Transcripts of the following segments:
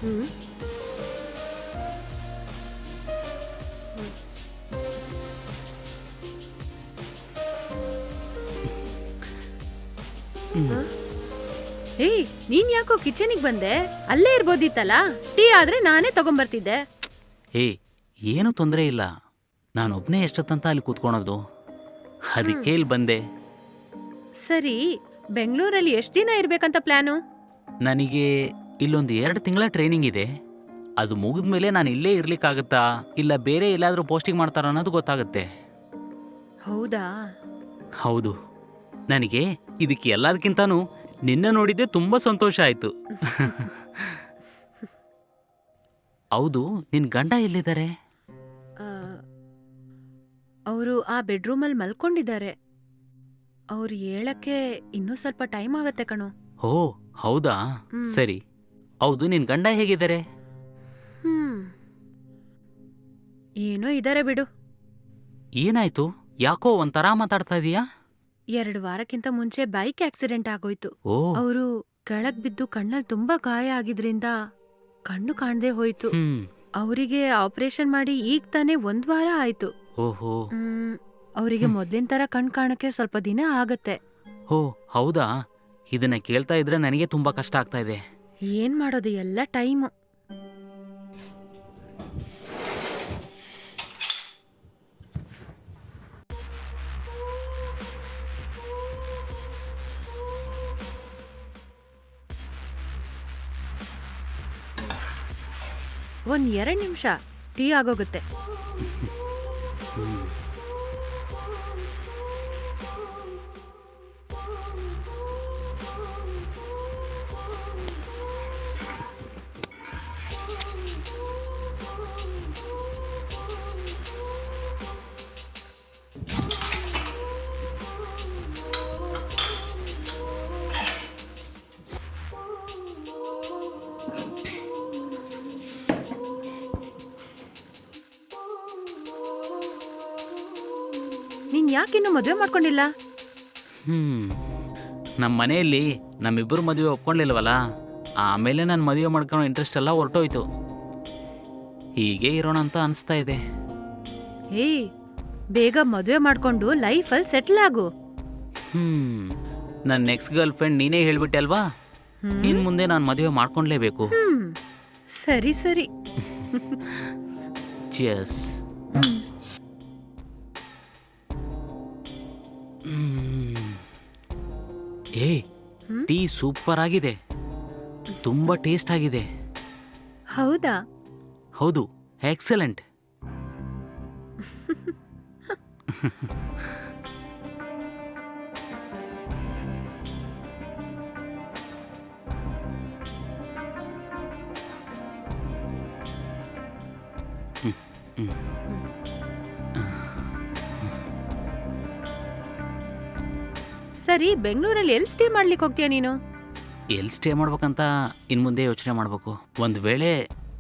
ಹ್ಮ್ ಏಯ್, ನೀನ್ ಯಾಕೋ ಕಿಚನಿಗೆ ಬಂದೆ? ಅಲ್ಲೇ ಇರ್ಬೋದಿತ್ತಲ್ಲ. ಟೀ ಆದ್ರೆ ನಾನೇ ತಗೊಂಬರ್ತಿದ್ದೆ. ಏ, ಏನು ತೊಂದರೆ ಇಲ್ಲ. ನಾನೊಬ್ಬನೇ ಎಷ್ಟೊತ್ತಂತ ಅಲ್ಲಿ ಕೂತ್ಕೊಳೋದು, ಅದಕ್ಕೆ ಇಲ್ಲಿ ಬಂದೆ. ಸರಿ, ಬೆಂಗಳೂರಲ್ಲಿ ಎಷ್ಟ್ ದಿನ ಇರ್ಬೇಕಂತ ಪ್ಲಾನು? ನನಗೆ ಇಲ್ಲೊಂದು 2 ತಿಂಗಳ ಟ್ರೈನಿಂಗ್ ಇದೆ. ಅದು ಮುಗಿದ್ಮೇಲೆ ನಾನು ಇಲ್ಲೇ ಇರ್ಲಿಕ್ಕಾಗತ್ತಾ ಇಲ್ಲ ಬೇರೆ ಎಲ್ಲಾದರೂ ಪೋಸ್ಟಿಂಗ್ ಮಾಡ್ತಾರ ಅನ್ನೋದು ಗೊತ್ತಾಗುತ್ತೆ. ಹೌದಾ? ಹೌದು, ನನಗೆ ಇದಕ್ಕೆ ಎಲ್ಲದಕ್ಕಿಂತಾನು ನಿನ್ನ ನೋಡಿದ್ದೆ ತುಂಬ ಸಂತೋಷ ಆಯಿತು. ಹೌದು, ನಿನ್ನ ಗಂಡ ಎಲ್ಲಿದ್ದಾರೆ? ಅವರು ಆ ಬೆಡ್ರೂಮಲ್ಲಿ ಮಲ್ಕೊಂಡಿದ್ದಾರೆ. ಅವ್ರು ಹೇಳಕ್ಕೆ ಇನ್ನೂ ಸ್ವಲ್ಪ ಟೈಮ್ ಆಗತ್ತೆ ಕಣೋ. ಓ ಹೌದಾ, ಸರಿ. ಹೌದು, ನಿನ್ನ ಗಂಡ ಹೇಗಿದ್ದಾರೆ? ಏನೋ ಇದಾರೆ ಬಿಡು. ಏನಾಯ್ತು? ಯಾಕೋ ಒಂಥರ ಮಾತಾಡ್ತಾ ಇದೀಯಾ? 2 ವಾರಕ್ಕಿಂತ ಮುಂಚೆ ಬೈಕ್ ಆಕ್ಸಿಡೆಂಟ್ ಆಗೋಯ್ತು. ಓ, ಅವರು ಕೆಳಗ್ ಬಿದ್ದು ಕಣ್ಣಲ್ಲಿ ತುಂಬಾ ಗಾಯ ಆಗಿದ್ರಿಂದ ಕಣ್ಣು ಕಾಣದೆ ಹೋಯ್ತು. ಅವರಿಗೆ ಆಪರೇಷನ್ ಮಾಡಿ ಈಗ ತಾನೇ 1 ವಾರ ಆಯ್ತು. ಓಹೋ. ಅವರಿಗೆ ಮೊದ್ಲಿನ ತರ ಕಣ್ ಕಾಣಕ್ಕೆ ಸ್ವಲ್ಪ ದಿನ ಆಗತ್ತೆ. ಓ ಹೌದಾ, ಇದನ್ನ ಕೇಳ್ತಾ ಇದ್ರೆ ನನಗೆ ತುಂಬಾ ಕಷ್ಟ ಆಗ್ತಾ ಇದೆ. ಏನ್ ಮಾಡೋದು, ಎಲ್ಲ ಟೈಮು. ಒಂದ್ 2 ನಿಮಿಷ ಟೀ ಆಗೋಗುತ್ತೆ. ನೀನ್ ಯಾಕಿನ್ನು ಮದುವೆ ಮಾಡ್ಕೊಂಡಿಲ್ಲ? ನಮ್ಮ ಮನೆಯಲ್ಲಿ ನಮ್ಮಿಬ್ಬರು ಮದುವೆ ಒಪ್ಕೊಳ್ಳಿಲ್ವಲ್ಲ, ಆಮೇಲೆ ನಾನು ಮದುವೆ ಮಾಡ್ಕೊಳ್ಳೋ ಇಂಟ್ರೆಸ್ಟ್ ಎಲ್ಲ ಹೊರಟೋಯ್ತು. ಹೀಗೆ ಇರೋಣ ಅಂತ ಅನಿಸ್ತಾ ಇದೆ. ಏಯ್, ಬೇಗ ಮದುವೆ ಮಾಡ್ಕೊಂಡು ಲೈಫಲ್ಲಿ ಸೆಟ್ಲ್ ಆಗು. ನನ್ನ ನೆಕ್ಸ್ಟ್ ಗರ್ಲ್ ಫ್ರೆಂಡ್ ನೀನೇ ಹೇಳ್ಬಿಟ್ಟೆ ಅಲ್ವಾ, ಇನ್ ಮುಂದೆ ನಾನು ಮದುವೆ ಮಾಡ್ಕೊಂಡ್ಲೇಬೇಕು. ಸರಿ ಸರಿ. ಚಿಯರ್ಸ್. ಏ, ಟೀ ಸೂಪರ್ ಆಗಿದೆ, ತುಂಬಾ ಟೇಸ್ಟ್ ಆಗಿದೆ. ಹೌದಾ? ಹೌದು, ಎಕ್ಸಲೆಂಟ್. ಸರಿ, ಬೆಂಗಳೂರಲ್ಲಿ ಎಲ್ಲಿ ಸ್ಟೇ ಮಾಡ್ಲಿಕ್ಕೆ ಹೋಗ್ತೀಯ ನೀನು? ಎಲ್ಲಿ ಸ್ಟೇ ಮಾಡ್ಬೇಕಂತ ಇನ್ ಮುಂದೆ ಯೋಚನೆ ಮಾಡ್ಬೇಕು. ಒಂದ್ ವೇಳೆ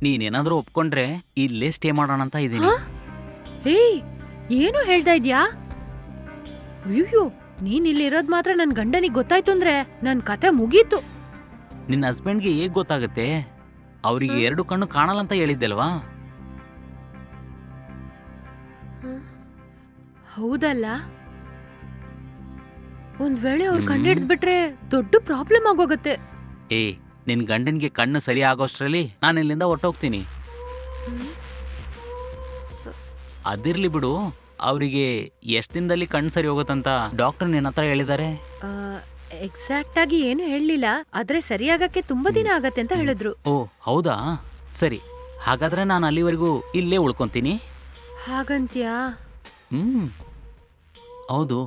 ನೀನೇನಾದ್ರೂ ಒಪ್ಕೊಂಡ್ರೆ ಇಲ್ಲೇ ಸ್ಟೇ ಮಾಡೋಣ ಅಂತ ಇದ್ದೀನಿ. ಏಯ್, ಏನು ಹೇಳ್ತಾ ಇದ್ಯಾ? ಅಯ್ಯೋ, ನೀನ್ ಇಲ್ಲಿರೋದ್ ಮಾತ್ರ ನನ್ ಗಂಡನಿಗೆ ಗೊತ್ತಾಯ್ತು ಅಂದ್ರೆ ನನ್ ಕತೆ ಮುಗೀತು. ನಿನ್ನ ಹಸ್ಬೆಂಡ್ಗೆ ಹೇಗ್ ಗೊತ್ತಾಗುತ್ತೆ? ಅವರಿಗೆ 2 ಕಣ್ಣು ಕಾಣಲ್ಲ ಅಂತ ಹೇಳಿದ್ದಲ್ವಾ? ಹೌದಲ್ಲ? ಒಂದ್ ವೇಳೆ ಅವ್ರು ಕಂಡಿಡ್ದ್ ಬಿಟ್ರೆ ದೊಡ್ಡ ಪ್ರಾಬ್ಲಮ್ ಆಗೋಗತ್ತೆ. ಏ, ನಿನ್ ಗಂಡನ್ಗೆ ಕಣ್ಣು ಸರಿ ಆಗೋಷ್ಟ್ರಲ್ಲಿ ನಾನು ಇಲ್ಲಿಂದ ಹೊರಟೋಗ್ತೀನಿ. ಅದಿರ್ಲಿ ಬಿಡು, ಅವರಿಗೆ ಎಷ್ಟು ದಿನದಲ್ಲಿ ಕಣ್ಣು ಸರಿ ಹೋಗುತ್ತಂತ ಡಾಕ್ಟರ್ ನಿನ್ನ ಹತ್ರ ಹೇಳಿದ್ದಾರೆ? ಎಕ್ಸಾಕ್ಟ್ ಆಗಿ ಏನು ಹೇಳಲಿಲ್ಲ, ಆದ್ರೆ ಸರಿಯಾಗಕ್ಕೆ ತುಂಬಾ ದಿನ ಆಗತ್ತೆ ಅಂತ ಹೇಳಿದ್ರು. ಓ ಹೌದಾ, ಸರಿ. ಹಾಗಾದ್ರೆ ನಾನು ಅಲ್ಲಿವರೆಗೂ ಇಲ್ಲೇ ಉಳ್ಕೊಂತೀನಿ. ಹಾಗಂತ್ಯಾ? ಹೌದು.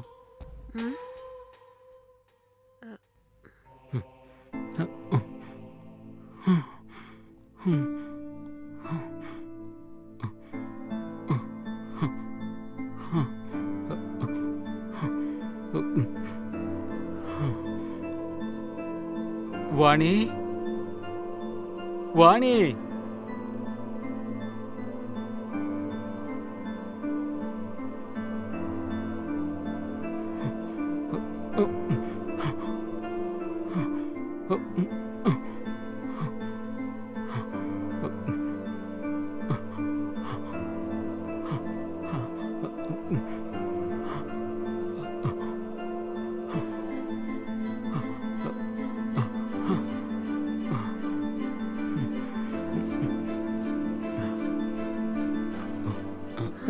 ವಾಣಿ, ವಾಣಿ,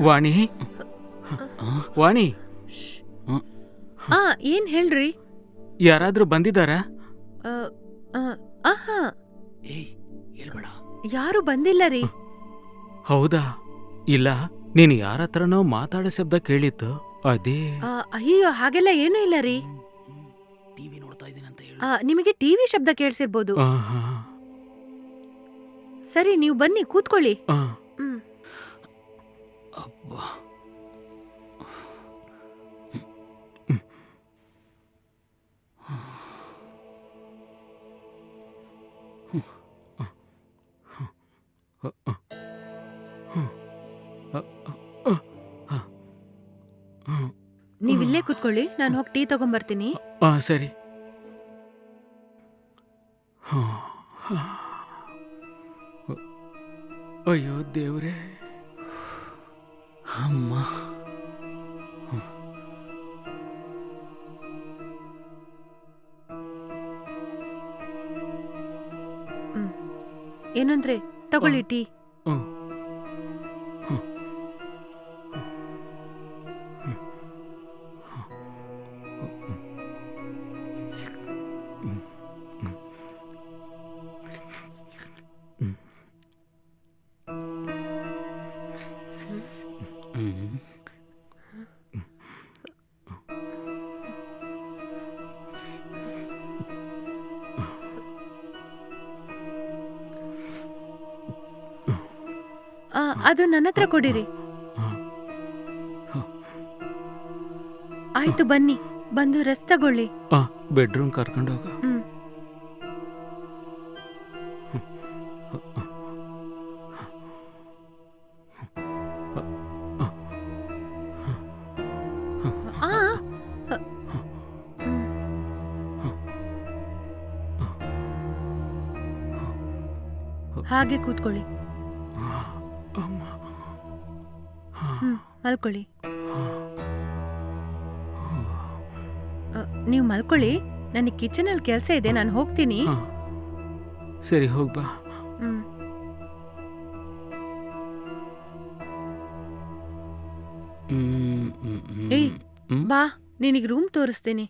ವಾಣಿ ವಾಣಿ, ಆ ಏನ್ ಹೇಳ್ರಿ? ಯಾರಾದ್ರೂ ಬಂದಿದ್ದಾರಾ? ಆ, ಆ, ಆಹಾ, ಏಯ್ ಹೇಳ್ಬೇಡ. ಯಾರು ಬಂದಿಲ್ಲ ರೀ. ಹೌದಾ? ಇಲ್ಲ, ನೀನು ಯಾರ ಹತ್ರನೋ ಮಾತಾಡೋ ಶಬ್ದ ಕೇಳಿತ್ತು, ಅದೇ. ಅಯ್ಯೋ, ಹಾಗೆಲ್ಲ ಏನೂ ಇಲ್ಲ ರೀ. ಟಿವಿ ನೋಡ್ತಾ ಇದ್ದೀನಂತ ಹೇಳು. ನಿಮಗೆ ಟಿವಿ ಶಬ್ದ ಕೇಳಿಸಿರ್ಬೋದು. ಆಹಾ. ಸರಿ, ನೀವು ಬನ್ನಿ, ಕೂತ್ಕೊಳ್ಳಿ. ಆ. ಹ್ಮ್. ಅಬ್ಬಾ. ನೀವಿಲ್ಲೇ ಕೂತ್ಕೊಳ್ಳಿ, ನಾನು ಹೋಗಿ ಟೀ ತಗೊಂಬರ್ತೀನಿ. ಸರಿ. ಅಯ್ಯೋ ದೇವ್ರೇ. ಅಮ್ಮ. ಏನಂದ್ರೆ ತಗೊಳ್ಳಿ ಟೀ. ಅದು ನನ್ನ ಹತ್ರ ಕೊಡಿರಿ. ಆಯ್ತು, ಬನ್ನಿ, ಬಂದು ರೆಸ್ಟ್ ತಗೊಳ್ಳಿ. ಬೆಡ್ರೂಮ್ ಕರ್ಕೊಂಡೋಗ. ಹಾಗೆ ಕೂತ್ಕೊಳ್ಳಿ. ಮಲ್ಕೊಳ್ಳಿ. ನೀವು ಮಲ್ಕೊಳ್ಳಿ, ನನಗೆ ಕಿಚನಲ್ಲಿ ಕೆಲಸ ಇದೆ, ನಾನು ಹೋಗ್ತೀನಿ. ಸರಿ, ಹೋಗ್ಬಾ. ಏಯ್, ಬಾ, ನಿನಗೆ ರೂಮ್ ತೋರಿಸ್ತೀನಿ.